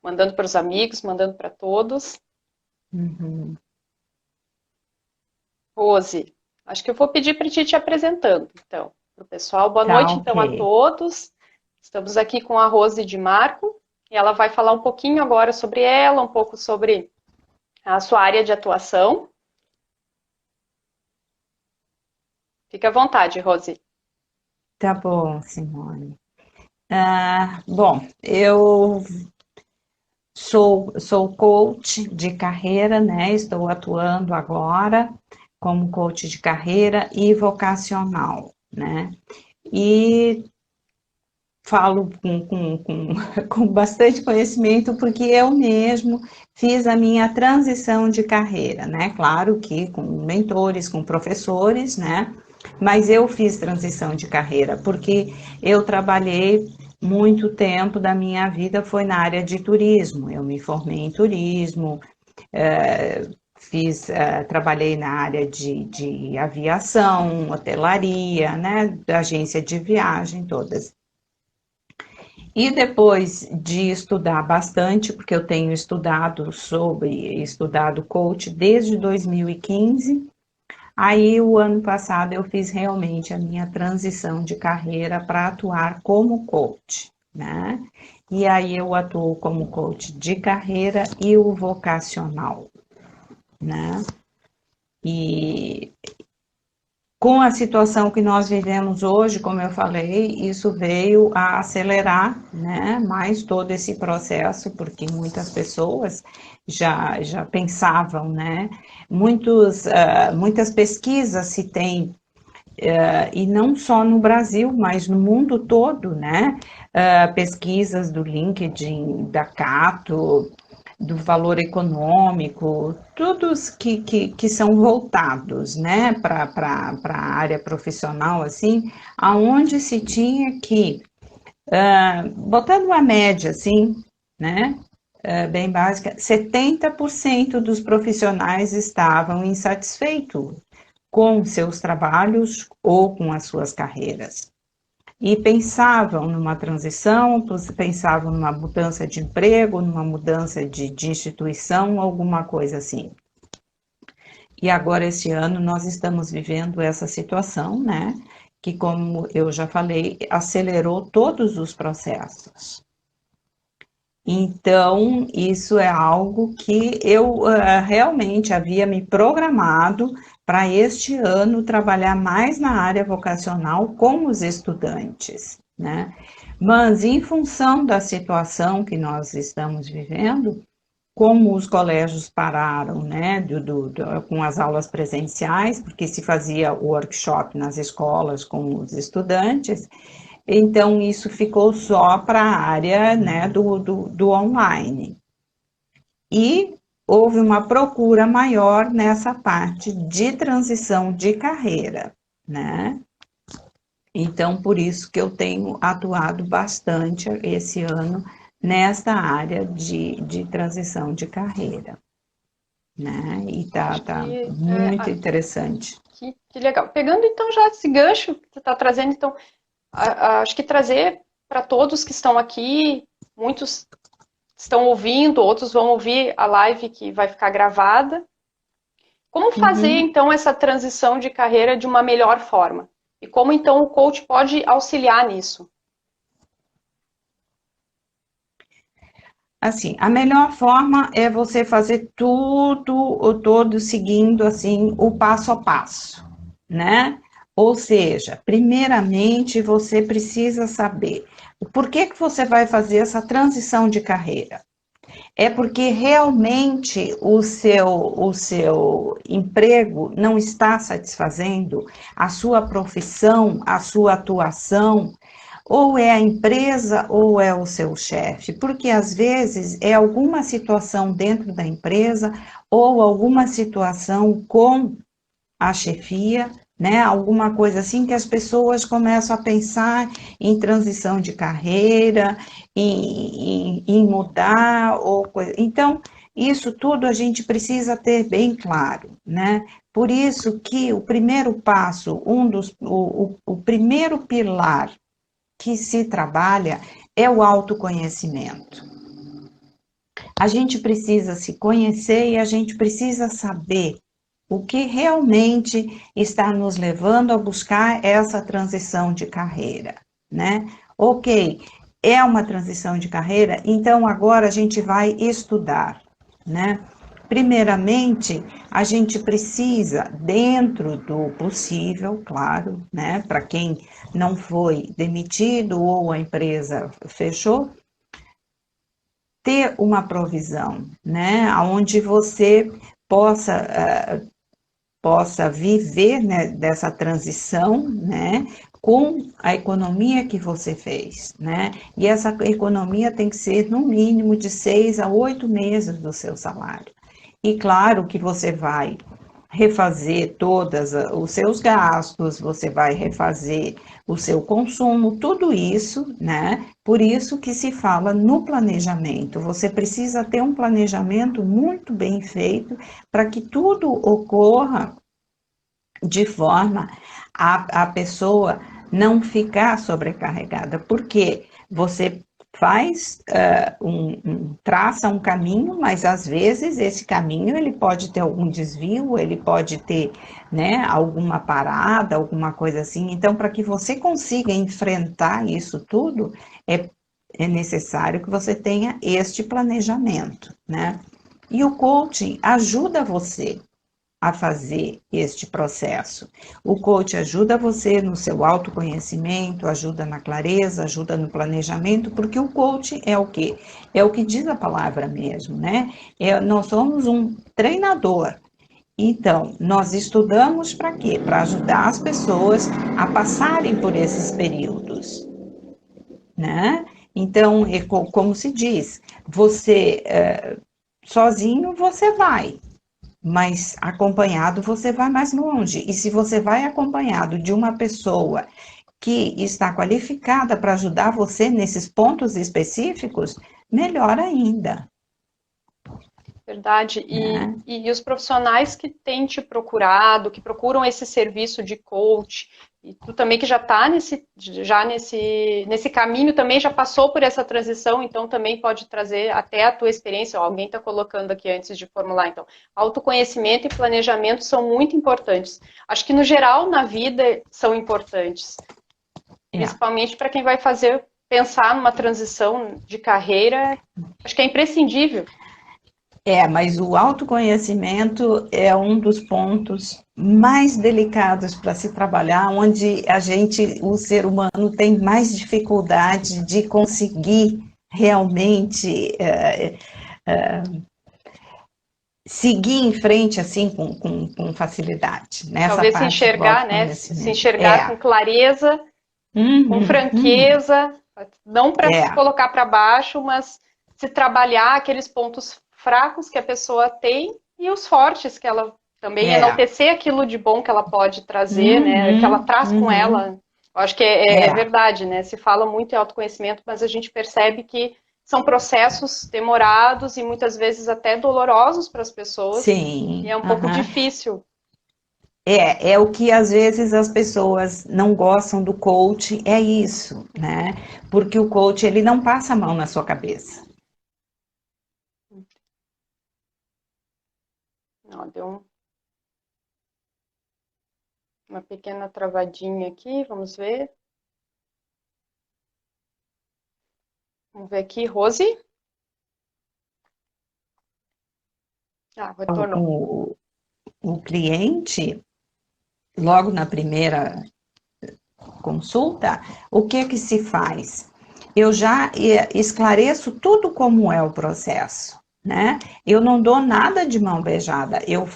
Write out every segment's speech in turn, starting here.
mandando para os amigos, mandando para todos. Uhum. Rose, acho que eu vou pedir para ti te apresentando, então, para o pessoal. Boa Tá, noite, então, a ok. todos. Estamos aqui com a Rose de Marco e ela vai falar um pouquinho agora sobre ela, um pouco sobre a sua área de atuação. Fique à vontade, Rose. Tá bom, Simone. Bom, eu sou coach de carreira, né? Estou atuando agora como coach de carreira e vocacional, né? E falo com bastante conhecimento, porque eu mesmo fiz a minha transição de carreira, né? Claro que com mentores, com professores, né? Mas eu fiz transição de carreira, porque eu trabalhei muito tempo da minha vida foi na área de turismo. Eu me formei em turismo, trabalhei na área de aviação, hotelaria, né? Agência de viagem, todas. E depois de estudar bastante, porque eu tenho estudado coach desde 2015, aí o ano passado eu fiz realmente a minha transição de carreira para atuar como coach, né? E aí eu atuo como coach de carreira e o vocacional, né? E com a situação que nós vivemos hoje, como eu falei, isso veio a acelerar, né, mais todo esse processo, porque muitas pessoas já pensavam, né, muitas pesquisas se tem, e não só no Brasil, mas no mundo todo, né, pesquisas do LinkedIn, da Cato, do valor econômico, todos que são voltados, né, para a área profissional, assim, aonde se tinha que, botando uma média, assim, né, bem básica, 70% dos profissionais estavam insatisfeitos com seus trabalhos ou com as suas carreiras e pensavam numa transição, pensavam numa mudança de emprego, numa mudança de instituição, alguma coisa assim. E agora, esse ano, nós estamos vivendo essa situação, né? Que, como eu já falei, acelerou todos os processos. Então, isso é algo que eu realmente havia me programado para este ano trabalhar mais na área vocacional com os estudantes, né? Mas, em função da situação que nós estamos vivendo, como os colégios pararam, né, com as aulas presenciais, porque se fazia o workshop nas escolas com os estudantes, então, isso ficou só para a área, né, do online. E houve uma procura maior nessa parte de transição de carreira, né? Então, por isso que eu tenho atuado bastante esse ano nesta área de transição de carreira, né? E Acho tá que muito interessante. que legal. Pegando então já esse gancho que você está trazendo, então, acho que trazer para todos que estão aqui, muitos estão ouvindo, outros vão ouvir a live que vai ficar gravada. Como fazer Uhum. então essa transição de carreira de uma melhor forma? E como então o coach pode auxiliar nisso? Assim, a melhor forma é você fazer tudo, ou todo seguindo assim o passo a passo, né? Ou seja, primeiramente você precisa saber por que você vai fazer essa transição de carreira. É porque realmente o seu emprego não está satisfazendo a sua profissão, a sua atuação, ou é a empresa ou é o seu chefe, porque às vezes é alguma situação dentro da empresa ou alguma situação com a chefia, né? Alguma coisa assim que as pessoas começam a pensar em transição de carreira, em mudar ou coisa. Então, isso tudo a gente precisa ter bem claro, né? Por isso que o primeiro passo, o primeiro pilar que se trabalha é o autoconhecimento, a gente precisa se conhecer e a gente precisa saber o que realmente está nos levando a buscar essa transição de carreira, né? Ok, é uma transição de carreira, então agora a gente vai estudar, né? Primeiramente, a gente precisa, dentro do possível, claro, né? Para quem não foi demitido ou a empresa fechou, ter uma provisão, né? Onde você possa viver, né, dessa transição, né, com a economia que você fez, né? E essa economia tem que ser no mínimo de 6 a 8 meses do seu salário. E claro que você vai refazer todos os seus gastos, você vai refazer o seu consumo, tudo isso, né? Por isso que se fala no planejamento. Você precisa ter um planejamento muito bem feito para que tudo ocorra de forma a pessoa não ficar sobrecarregada, porque você faz traça um caminho, mas às vezes esse caminho ele pode ter algum desvio, ele pode ter, né, alguma parada, alguma coisa assim. Então, para que você consiga enfrentar isso tudo, é necessário que você tenha este planejamento, né? E o coaching ajuda você a fazer este processo. O coach ajuda você no seu autoconhecimento, ajuda na clareza, ajuda no planejamento, porque o coach é o quê? É o que diz a palavra mesmo, né? Nós somos um treinador. Então, nós estudamos para quê? Para ajudar as pessoas a passarem por esses períodos, né? Então, como se diz, você sozinho você vai, mas acompanhado você vai mais longe. E se você vai acompanhado de uma pessoa que está qualificada para ajudar você nesses pontos específicos, melhor ainda. Verdade. Né? E os profissionais que têm te procurado, que procuram esse serviço de coach, e tu também que já está nesse caminho, também já passou por essa transição, então também pode trazer até a tua experiência, ó, alguém está colocando aqui antes de formular, então, autoconhecimento e planejamento são muito importantes. Acho que no geral na vida são importantes, principalmente para quem vai pensar numa transição de carreira, acho que é imprescindível. Mas o autoconhecimento é um dos pontos mais delicados para se trabalhar, onde o ser humano, tem mais dificuldade de conseguir realmente seguir em frente assim com facilidade. Nessa Talvez se parte do enxergar, né? Se autoconhecimento. enxergar com clareza, com Uhum. franqueza, não para se colocar para baixo, mas se trabalhar aqueles pontos fracos que a pessoa tem e os fortes que ela também enaltecer aquilo de bom que ela pode trazer, né? Que ela traz com ela. Eu acho que é verdade, né? Se fala muito em autoconhecimento, mas a gente percebe que são processos demorados e muitas vezes até dolorosos para as pessoas. Sim. E é um pouco difícil. É o que às vezes as pessoas não gostam do coach, é isso, né? Porque o coach, ele não passa a mão na sua cabeça. Ó, deu uma pequena travadinha aqui, vamos ver. Vamos ver aqui, Rose. Ah, retornou. O cliente, logo na primeira consulta, o que se faz? Eu já esclareço tudo como é o processo, né? Eu não dou nada de mão beijada, eu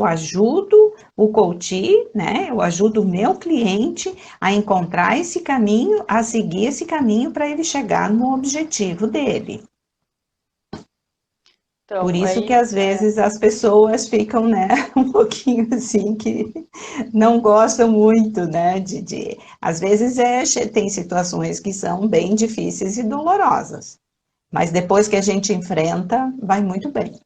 ajudo o coach, né? Eu ajudo o meu cliente a encontrar esse caminho, a seguir esse caminho para ele chegar no objetivo dele. Então, Por isso que às vezes as pessoas ficam, né, um pouquinho assim, que não gostam muito, né, às vezes tem situações que são bem difíceis e dolorosas, mas depois que a gente enfrenta, vai muito bem.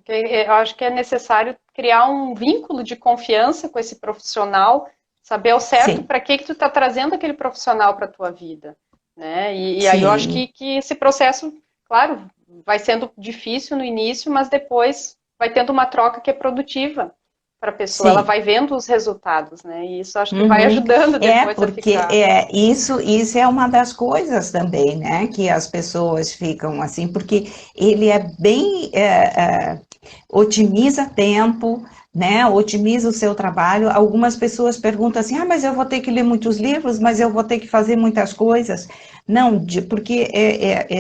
Eu acho que é necessário criar um vínculo de confiança com esse profissional, saber ao certo para que tu está trazendo aquele profissional para a tua vida, né? E aí eu acho que esse processo, claro, vai sendo difícil no início, mas depois vai tendo uma troca que é produtiva para a pessoa, ela Sim. vai vendo os resultados, né? E isso acho que vai ajudando depois a Porque ficar. isso é uma das coisas também, né? Que as pessoas ficam assim, porque ele é bem otimiza tempo, né? Otimiza o seu trabalho. Algumas pessoas perguntam assim: ah, mas eu vou ter que ler muitos livros, mas eu vou ter que fazer muitas coisas. Não, porque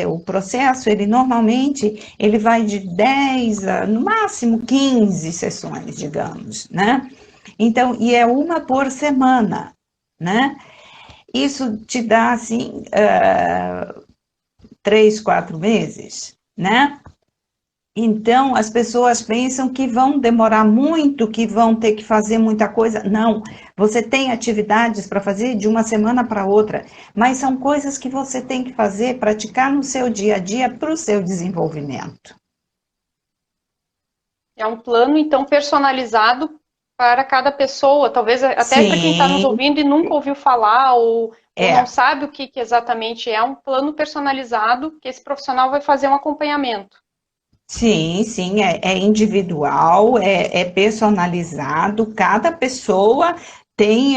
o processo, ele normalmente, ele vai de 10 a, no máximo, 15 sessões, digamos, né? Então, e é uma por semana, né? Isso te dá, assim, 3, 4 meses, né? Então, as pessoas pensam que vão demorar muito, que vão ter que fazer muita coisa. Não, você tem atividades para fazer de uma semana para outra, mas são coisas que você tem que fazer, praticar no seu dia a dia para o seu desenvolvimento. É um plano, então, personalizado para cada pessoa, talvez até para quem está nos Sim, ouvindo e nunca ouviu falar ou não é. sabe o que exatamente é um plano personalizado que esse profissional vai fazer um acompanhamento. Sim, sim, é individual, é personalizado, cada pessoa tem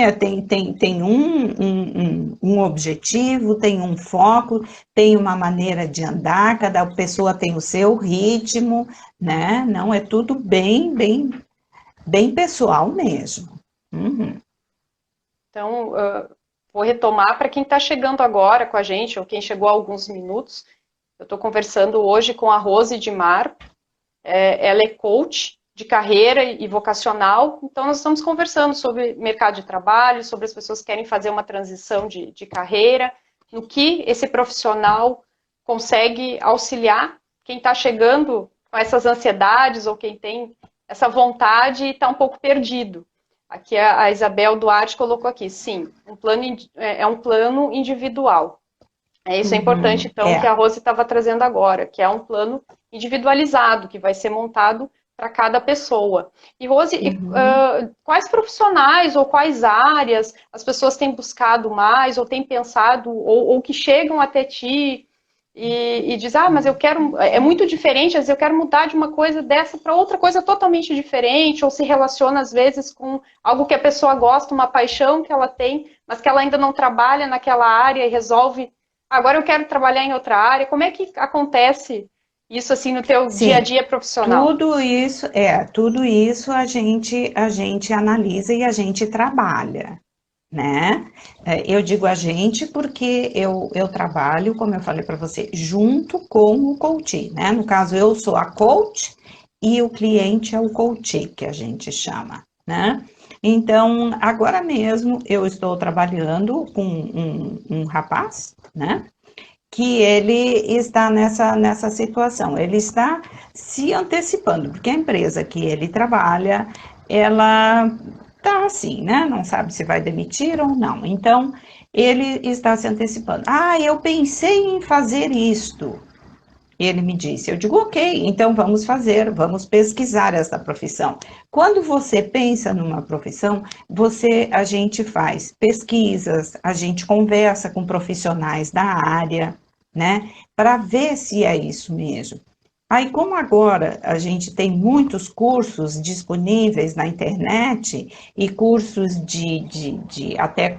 um objetivo, tem um foco, tem uma maneira de andar, cada pessoa tem o seu ritmo, né? Não é tudo bem pessoal mesmo. Uhum. Então, vou retomar para quem está chegando agora com a gente, ou quem chegou há alguns minutos. Eu estou conversando hoje com a Rose de Mar, ela é coach de carreira e vocacional, então nós estamos conversando sobre mercado de trabalho, sobre as pessoas que querem fazer uma transição de carreira, no que esse profissional consegue auxiliar quem está chegando com essas ansiedades ou quem tem essa vontade e está um pouco perdido. Aqui a Isabel Duarte colocou aqui, sim, é um plano individual. Isso é importante, Uhum, então, que a Rose estava trazendo agora, que é um plano individualizado, que vai ser montado para cada pessoa. E, Rose, uhum. quais profissionais ou quais áreas as pessoas têm buscado mais, ou têm pensado, ou que chegam até ti e diz, ah, mas eu quero, é muito diferente, às vezes eu quero mudar de uma coisa dessa para outra coisa totalmente diferente, ou se relaciona, às vezes, com algo que a pessoa gosta, uma paixão que ela tem, mas que ela ainda não trabalha naquela área e resolve agora eu quero trabalhar em outra área. Como é que acontece isso assim no teu dia a Sim, dia profissional? tudo isso a gente analisa e a gente trabalha, né? Eu digo a gente porque eu trabalho, como eu falei para você, junto com o coach, né? No caso, eu sou a coach e o cliente é o coach, que a gente chama, né? Então, agora mesmo eu estou trabalhando com um rapaz, né? Que ele está nessa situação, ele está se antecipando, porque a empresa que ele trabalha, ela tá assim, né? Não sabe se vai demitir ou não. Então, ele está se antecipando. Ah, eu pensei em fazer isto. Ele me disse, eu digo, ok, então vamos fazer, vamos pesquisar essa profissão. Quando você pensa numa profissão, a gente faz pesquisas, a gente conversa com profissionais da área, né, para ver se é isso mesmo. Aí, como agora a gente tem muitos cursos disponíveis na internet e cursos até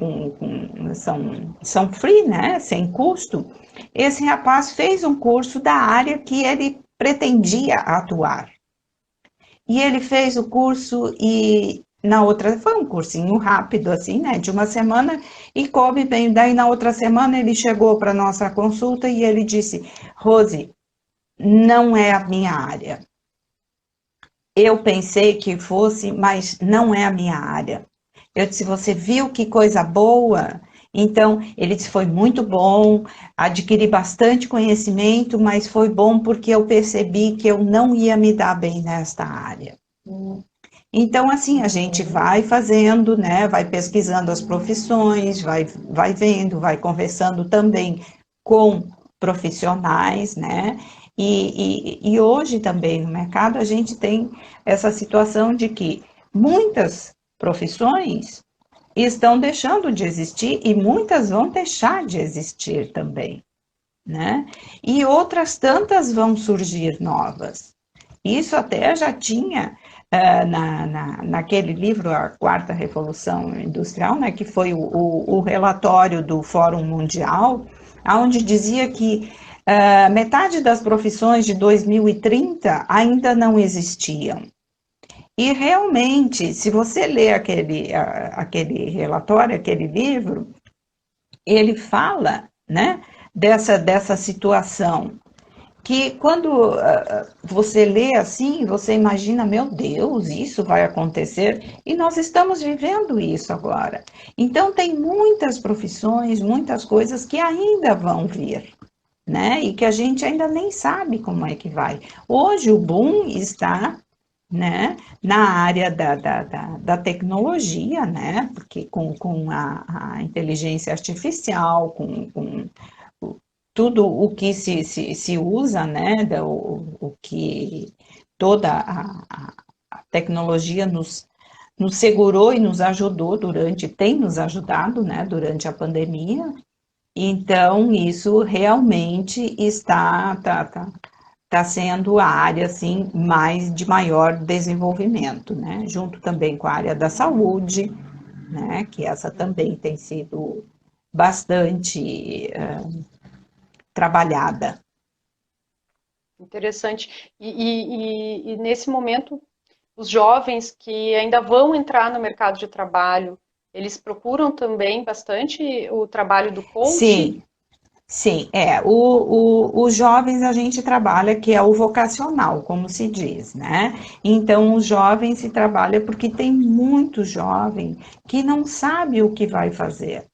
são free, né? Sem custo, esse rapaz fez um curso da área que ele pretendia atuar. E ele fez o curso e na outra, foi um cursinho rápido, assim, né? De uma semana, e coube bem. Daí, na outra semana, ele chegou para nossa consulta e ele disse: Rose, não é a minha área. Eu pensei que fosse, mas não é a minha área. Eu disse, você viu que coisa boa? Então, ele disse, foi muito bom, adquiri bastante conhecimento, mas foi bom porque eu percebi que eu não ia me dar bem nesta área. Então, assim, a gente vai fazendo, né, vai pesquisando as profissões, vai vendo, vai conversando também com profissionais, né, e hoje também no mercado a gente tem essa situação de que muitas profissões estão deixando de existir e muitas vão deixar de existir também. né? E outras tantas vão surgir novas. Isso até já tinha naquele livro, A Quarta Revolução Industrial, né, que foi o relatório do Fórum Mundial, onde dizia que metade das profissões de 2030 ainda não existiam. E realmente, se você lê aquele relatório, aquele livro, ele fala, né, dessa situação, que quando você lê assim, você imagina, meu Deus, isso vai acontecer, e nós estamos vivendo isso agora. Então, tem muitas profissões, muitas coisas que ainda vão vir, né? E que a gente ainda nem sabe como é que vai. Hoje, o boom está, né, na área da tecnologia, né? Porque com a inteligência artificial, com tudo o que se usa, né, o que toda a tecnologia nos segurou e nos ajudou tem nos ajudado, né, durante a pandemia. Então, isso realmente tá sendo a área, assim, de maior desenvolvimento, né, junto também com a área da saúde, né, que essa também tem sido bastante trabalhada. Interessante. E nesse momento, os jovens que ainda vão entrar no mercado de trabalho, eles procuram também bastante o trabalho do coach? Sim, sim, os jovens a gente trabalha, que é o vocacional, como se diz, né? Então, os jovens se trabalha porque tem muito jovem que não sabe o que vai fazer.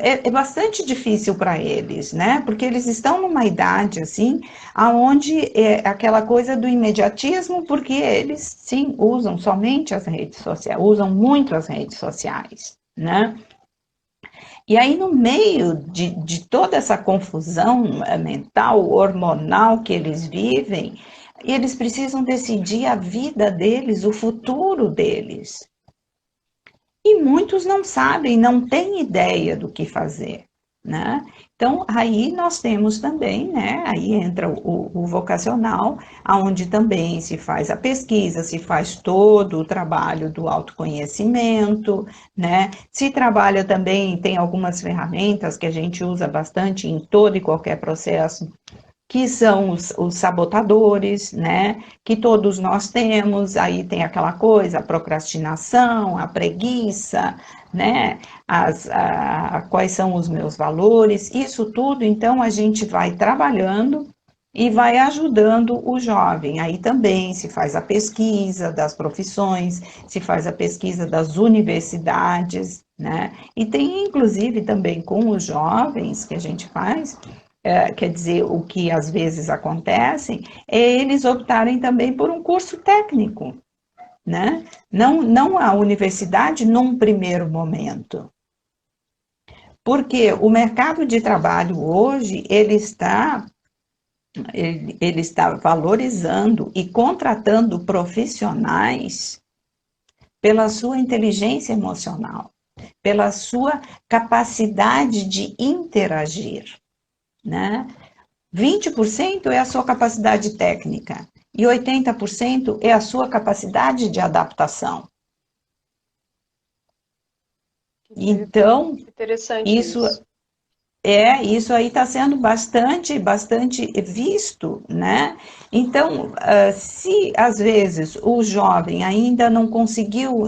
É bastante difícil para eles, né? Porque eles estão numa idade assim, aonde é aquela coisa do imediatismo, porque eles sim usam somente as redes sociais, usam muito as redes sociais, né? E aí, no meio de toda essa confusão mental, hormonal que eles vivem, eles precisam decidir a vida deles, o futuro deles. E muitos não sabem, não têm ideia do que fazer, né? Então, aí nós temos também, né? Aí entra o vocacional, onde também se faz a pesquisa, se faz todo o trabalho do autoconhecimento, né? Se trabalha também, tem algumas ferramentas que a gente usa bastante em todo e qualquer processo, que são os sabotadores, né? Que todos nós temos, aí tem aquela coisa, a procrastinação, a preguiça, né? Quais são os meus valores, isso tudo, então, a gente vai trabalhando e vai ajudando o jovem. Aí também se faz a pesquisa das profissões, se faz a pesquisa das universidades, né? E tem, inclusive, também com os jovens que a gente faz, quer dizer, o que às vezes acontece é eles optarem também por um curso técnico, né? Não a universidade num primeiro momento. Porque o mercado de trabalho hoje, ele está valorizando e contratando profissionais pela sua inteligência emocional, pela sua capacidade de interagir, né? 20% é a sua capacidade técnica e 80% é a sua capacidade de adaptação. Então, interessante isso. Isso aí está sendo bastante visto, né? Então, se às vezes o jovem ainda não conseguiu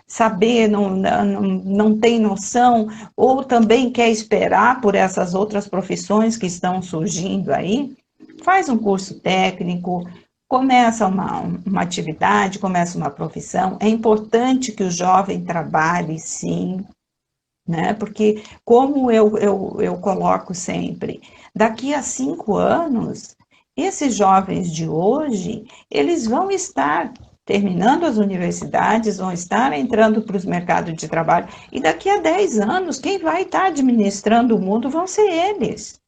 saber, não tem noção, ou também quer esperar por essas outras profissões que estão surgindo aí, faz um curso técnico, começa uma atividade, começa uma profissão. É importante que o jovem trabalhe, sim, né? Porque, como eu coloco sempre, daqui a 5 anos, esses jovens de hoje, eles vão estar terminando as universidades, vão estar entrando para os mercados de trabalho, e daqui a 10 anos, quem vai estar administrando o mundo vão ser eles.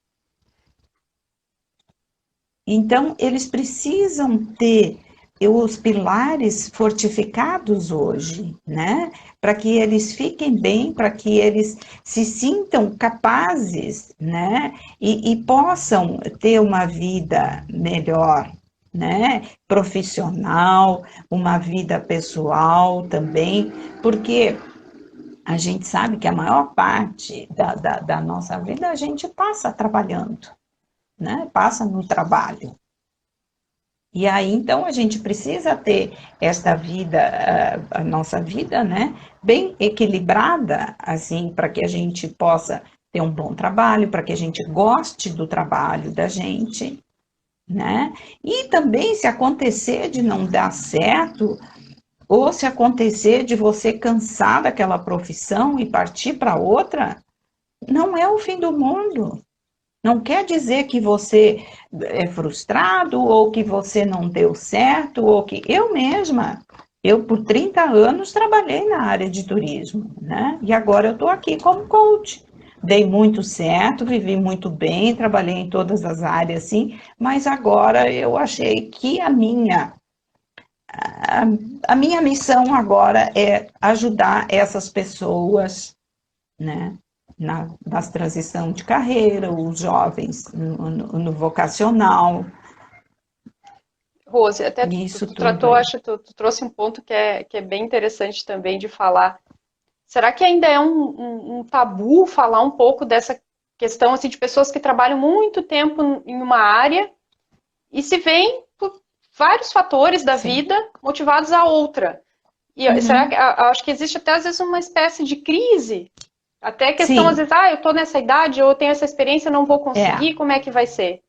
Então, eles precisam ter os pilares fortificados hoje, né? Para que eles fiquem bem, para que eles se sintam capazes, né? E possam ter uma vida melhor, né? Profissional, uma vida pessoal também, porque a gente sabe que a maior parte da nossa vida a gente passa trabalhando, né? Passa no trabalho. E aí, então, a gente precisa ter esta vida, a nossa vida, né, bem equilibrada, assim, para que a gente possa ter um bom trabalho, para que a gente goste do trabalho da gente, né? E também, se acontecer de não dar certo, ou se acontecer de você cansar daquela profissão e partir para outra, não é o fim do mundo. Não quer dizer que você é frustrado ou que você não deu certo ou que eu mesma, eu por 30 anos trabalhei na área de turismo, né? E agora eu estou aqui como coach. Dei muito certo, vivi muito bem, trabalhei em todas as áreas, sim, mas agora eu achei que a minha missão agora é ajudar essas pessoas, né? Nas transição de carreira, os jovens no vocacional, Rose, até isso tu tudo tratou, aí. acho que tu trouxe um ponto que é bem interessante também de falar. Será que ainda é um tabu falar um pouco dessa questão assim, de pessoas que trabalham muito tempo em uma área e se veem por vários fatores da Sim. vida motivados a outra? E será que Uhum. acho que existe até às vezes uma espécie de crise? Até questão, às Sim, vezes, eu estou nessa idade, eu tenho essa experiência, não vou é. conseguir, como é que vai ser?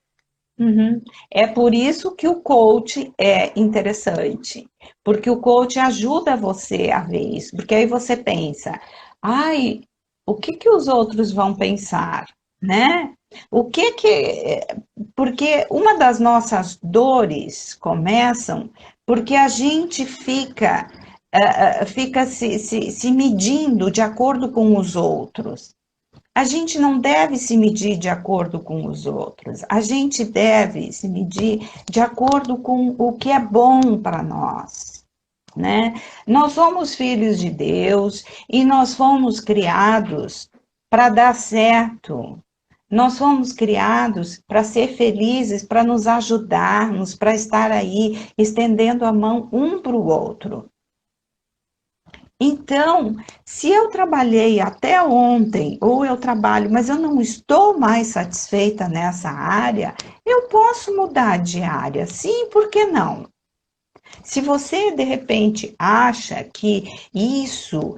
Uhum. É por isso que o coach é interessante, porque o coach ajuda você a ver isso, porque aí você pensa, ai, o que que os outros vão pensar, né? O que que... Porque uma das nossas dores começam porque a gente fica se medindo de acordo com os outros. A gente não deve se medir de acordo com os outros, a gente deve se medir de acordo com o que é bom para nós, né? Nós somos filhos de Deus e nós fomos criados para dar certo. Nós fomos criados para ser felizes, para nos ajudarmos, para estar aí estendendo a mão um para o outro. Então, se eu trabalhei até ontem, ou eu trabalho, mas eu não estou mais satisfeita nessa área, eu posso mudar de área, sim, por que não? Se você, de repente, acha que isso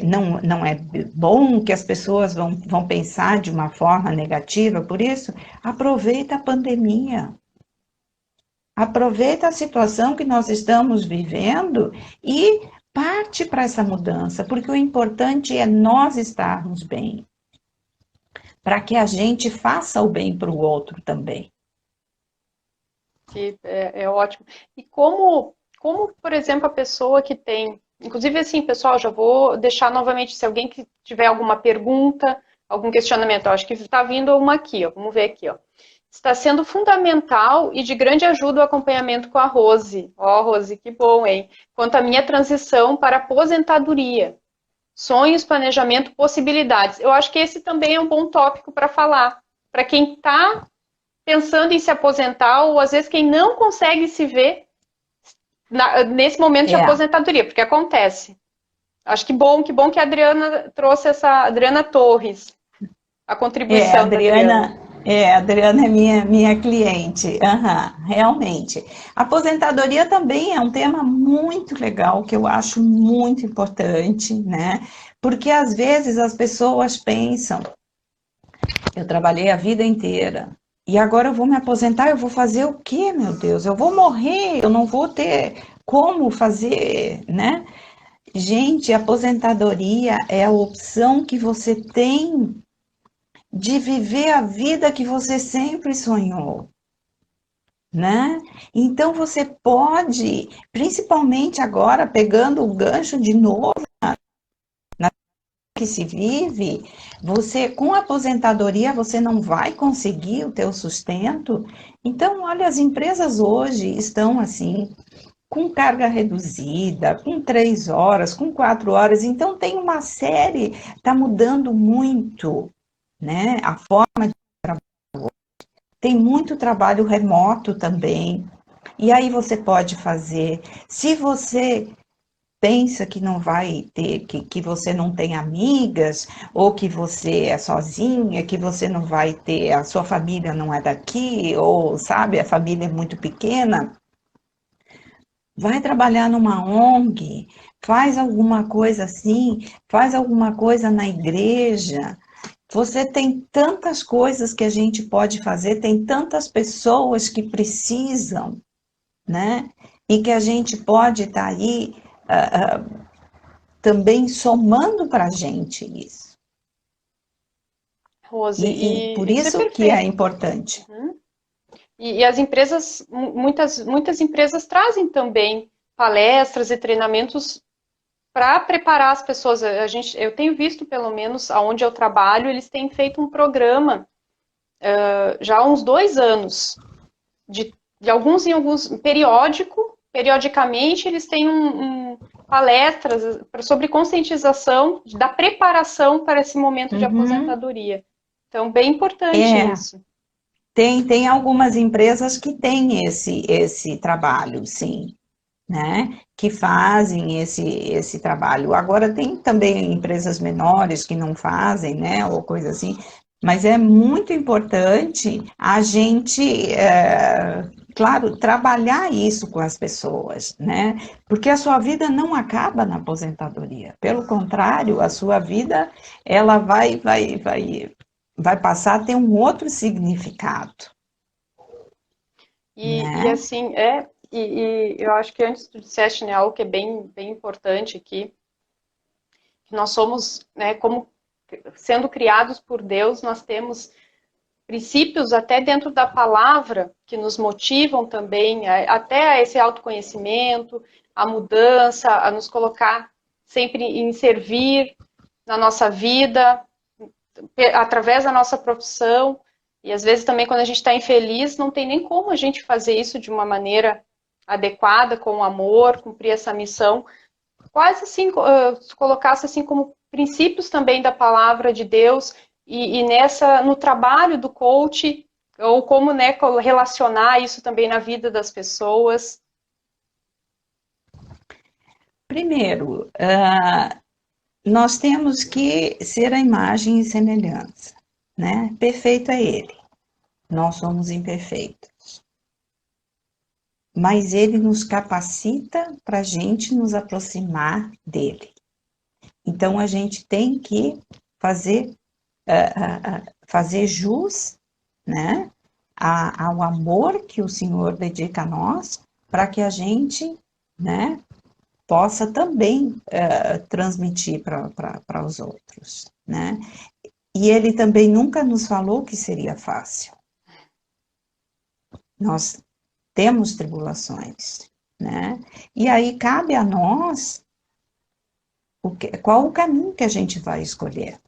não é bom, que as pessoas vão pensar de uma forma negativa, por isso, aproveita a pandemia. Aproveita a situação que nós estamos vivendo e parte para essa mudança, porque o importante é nós estarmos bem, para que a gente faça o bem para o outro também. Que é ótimo. E como, por exemplo, a pessoa que tem. Inclusive, assim, pessoal, já vou deixar novamente, se alguém que tiver alguma pergunta, algum questionamento, acho que está vindo uma aqui, ó, vamos ver aqui, ó. Está sendo fundamental e de grande ajuda o acompanhamento com a Rose. Ó, Rose, que bom, hein? Quanto à minha transição para aposentadoria. Sonhos, planejamento, possibilidades. Eu acho que esse também é um bom tópico para falar. Para quem está pensando em se aposentar, ou às vezes quem não consegue se ver nesse momento de É, aposentadoria, porque acontece. Acho que bom que a Adriana trouxe essa, Adriana Torres, a é, contribuição da Adriana. a Adriana é minha cliente, uhum, realmente. Aposentadoria também é um tema muito legal, que eu acho muito importante, né? Porque às vezes as pessoas pensam, eu trabalhei a vida inteira. E agora eu vou me aposentar, eu vou fazer o quê, meu Deus? Eu vou morrer, eu não vou ter como fazer, né? Gente, a aposentadoria é a opção que você tem de viver a vida que você sempre sonhou, né? Então você pode, principalmente agora, pegando o gancho de novo que se vive, você com a aposentadoria você não vai conseguir o teu sustento. Então, olha, as empresas hoje estão assim com carga reduzida, com 3 horas, com 4 horas. Então, tem uma série, está mudando muito, né? A forma de trabalho. Tem muito trabalho remoto também. E aí você pode fazer. Se você pensa que não vai ter, que você não tem amigas, ou que você é sozinha, que você não vai ter, a sua família não é daqui, ou sabe, a família é muito pequena, vai trabalhar numa ONG, faz alguma coisa assim, faz alguma coisa na igreja. Você tem tantas coisas que a gente pode fazer, tem tantas pessoas que precisam, né? E que a gente pode estar aí também somando para a gente isso. Rose, E por e isso é isso que é perfeito. importante. Uhum. E as empresas, muitas empresas trazem também palestras e treinamentos para preparar as pessoas. Eu tenho visto, pelo menos, aonde eu trabalho, eles têm feito um programa já há uns 2 anos, de alguns em alguns, periodicamente, eles têm palestras sobre conscientização da preparação para esse momento de Uhum. aposentadoria. Então, bem importante É, isso. tem algumas empresas que têm esse trabalho, sim, né? Que fazem esse trabalho. Agora, tem também empresas menores que não fazem, né? Ou coisa assim. Mas é muito importante a gente, claro, trabalhar isso com as pessoas, né? Porque a sua vida não acaba na aposentadoria. Pelo contrário, a sua vida, ela vai passar a ter um outro significado, E né? assim, e eu acho que antes tu disseste, né, algo que é bem importante aqui, que nós somos, né, como sendo criados por Deus, nós temos princípios até dentro da palavra que nos motivam também, até a esse autoconhecimento, a mudança, a nos colocar sempre em servir na nossa vida, através da nossa profissão. E às vezes também quando a gente está infeliz, não tem nem como a gente fazer isso de uma maneira adequada, com amor, cumprir essa missão. Quase assim, se colocasse assim como princípios também da palavra de Deus e no trabalho do coach, ou como, né, relacionar isso também na vida das pessoas. Primeiro, nós temos que ser a imagem e semelhança, né? Perfeito é ele. Nós somos imperfeitos. Mas ele nos capacita para a gente nos aproximar dele. Então a gente tem que fazer, fazer jus, né, ao amor que o Senhor dedica a nós, para que a gente, né, possa também transmitir para os outros, né? E ele também nunca nos falou que seria fácil. Nós temos tribulações, né? E aí cabe a nós qual o caminho que a gente vai escolher.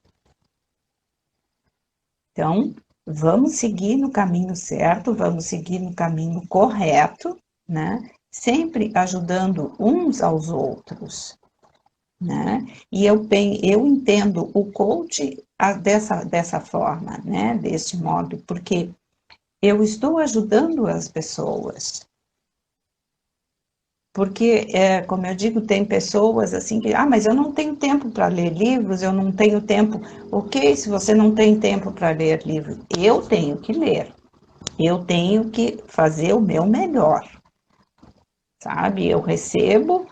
Então, vamos seguir no caminho certo, vamos seguir no caminho correto, né? Sempre ajudando uns aos outros, né? E eu entendo o coach dessa forma, né? Deste modo, porque eu estou ajudando as pessoas. Porque, como eu digo, tem pessoas assim que, mas eu não tenho tempo para ler livros, eu não tenho tempo. Ok, se você não tem tempo para ler livros, eu tenho que ler. Eu tenho que fazer o meu melhor, sabe? Eu recebo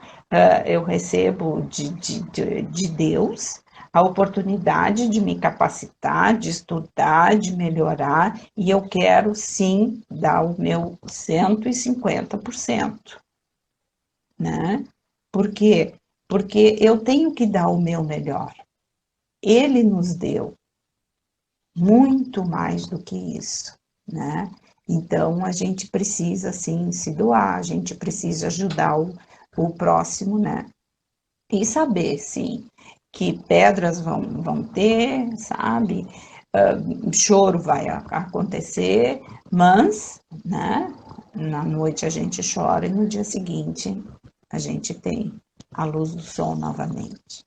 de Deus a oportunidade de me capacitar, de estudar, de melhorar, e eu quero sim dar o meu 150%, né? Por quê? Porque eu tenho que dar o meu melhor. Ele nos deu muito mais do que isso, né? Então, a gente precisa, sim, se doar, a gente precisa ajudar o próximo, né? E saber, sim, que pedras vão ter, sabe? choro vai acontecer, mas, né, na noite a gente chora e no dia seguinte a gente tem a luz do sol novamente.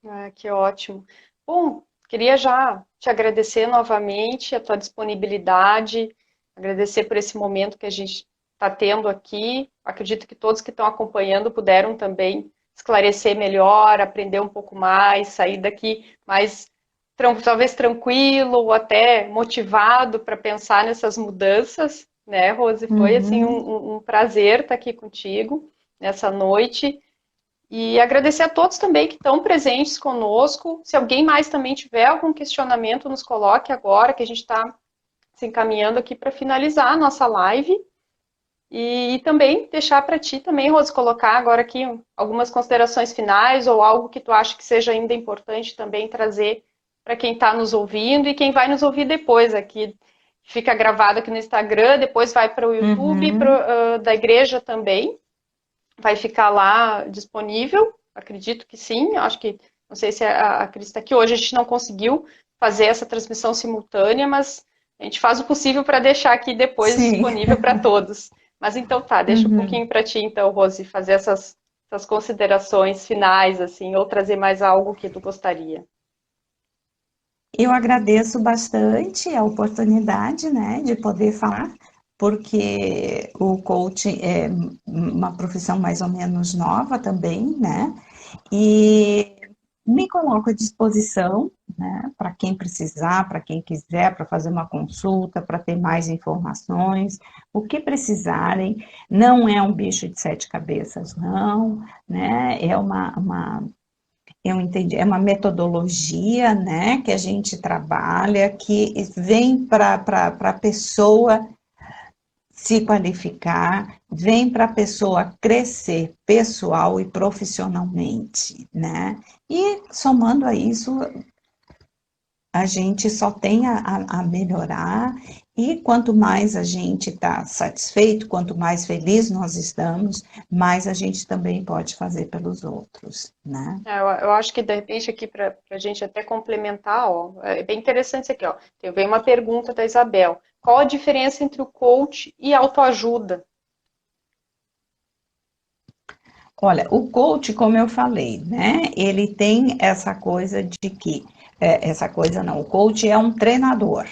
Ah, que ótimo. Bom, queria já te agradecer novamente a tua disponibilidade, agradecer por esse momento que a gente está tendo aqui. Acredito que todos que estão acompanhando puderam também esclarecer melhor, aprender um pouco mais, sair daqui mais talvez tranquilo ou até motivado para pensar nessas mudanças, né, Rose? Foi assim Uhum. um prazer estar aqui contigo nessa noite. E agradecer a todos também que estão presentes conosco. Se alguém mais também tiver algum questionamento, nos coloque agora, que a gente está se encaminhando aqui para finalizar a nossa live. E também deixar para ti também, Rose, colocar agora aqui algumas considerações finais ou algo que tu acha que seja ainda importante também trazer para quem está nos ouvindo e quem vai nos ouvir depois aqui. Fica gravado aqui no Instagram, depois vai para o YouTube, Uhum. da igreja também vai ficar lá disponível? Acredito que sim. Acho que, não sei se a Cris está aqui hoje, a gente não conseguiu fazer essa transmissão simultânea, mas a gente faz o possível para deixar aqui depois Sim. disponível para todos. Mas então tá, deixa um Uhum. pouquinho para ti então, Rose, fazer essas considerações finais, assim, ou trazer mais algo que tu gostaria. Eu agradeço bastante a oportunidade, né, de poder falar, porque o coaching é uma profissão mais ou menos nova também, né, e me coloco à disposição, né, para quem precisar, para quem quiser, para fazer uma consulta, para ter mais informações, o que precisarem. Não é um bicho de sete cabeças, não, né, eu entendi, é uma metodologia, né, que a gente trabalha, que vem para a pessoa se qualificar, vem para a pessoa crescer pessoal e profissionalmente, né? E somando a isso, a gente só tem a melhorar, e quanto mais a gente está satisfeito, quanto mais feliz nós estamos, mais a gente também pode fazer pelos outros, né? Eu acho que de repente aqui para a gente até complementar, ó, é bem interessante isso aqui, ó. Veio uma pergunta da Isabel. Qual a diferença entre o coach e autoajuda? Olha, o coach, como eu falei, né? Ele tem essa coisa de que, essa coisa não, o coach é um treinador,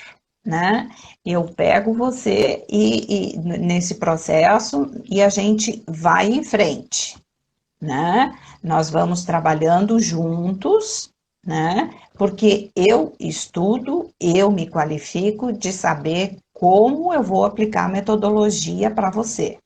né? Eu pego você e nesse processo e a gente vai em frente, né? Nós vamos trabalhando juntos, né? Porque eu estudo, eu me qualifico de saber como eu vou aplicar a metodologia para você,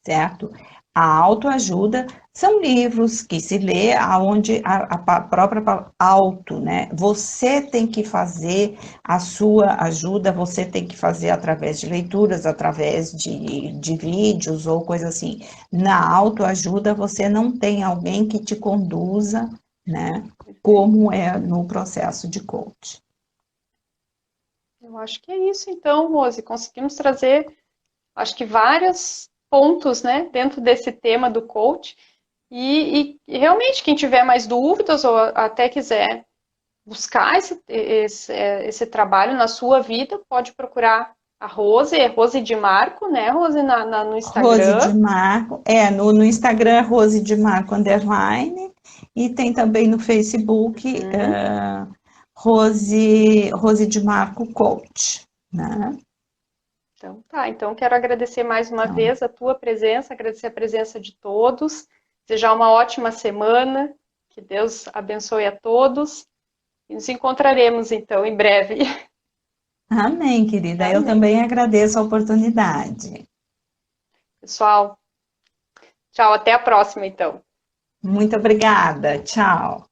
certo? A autoajuda são livros que se lê aonde a própria auto, né? Você tem que fazer a sua ajuda, você tem que fazer através de leituras, através de vídeos ou coisa assim. Na autoajuda, você não tem alguém que te conduza, né? Perfeito. Como é no processo de coach. Eu acho que é isso então, Rose. Conseguimos trazer, acho que vários pontos, né, dentro desse tema do coach. E realmente, quem tiver mais dúvidas ou até quiser buscar esse trabalho na sua vida, pode procurar a Rose, é Rose de Marco, né, Rose, no Rose de Instagram. Marco, no Instagram é Rose de Marco underline, e tem também no Facebook Uhum. Rose de Marco Coach, né? Então tá, então quero agradecer mais uma Então, vez a tua presença, agradecer a presença de todos, desejar uma ótima semana, que Deus abençoe a todos e nos encontraremos então em breve. amém, querida. Eu Amém. também agradeço a oportunidade. Pessoal, tchau, até a próxima então. Muito obrigada. Tchau.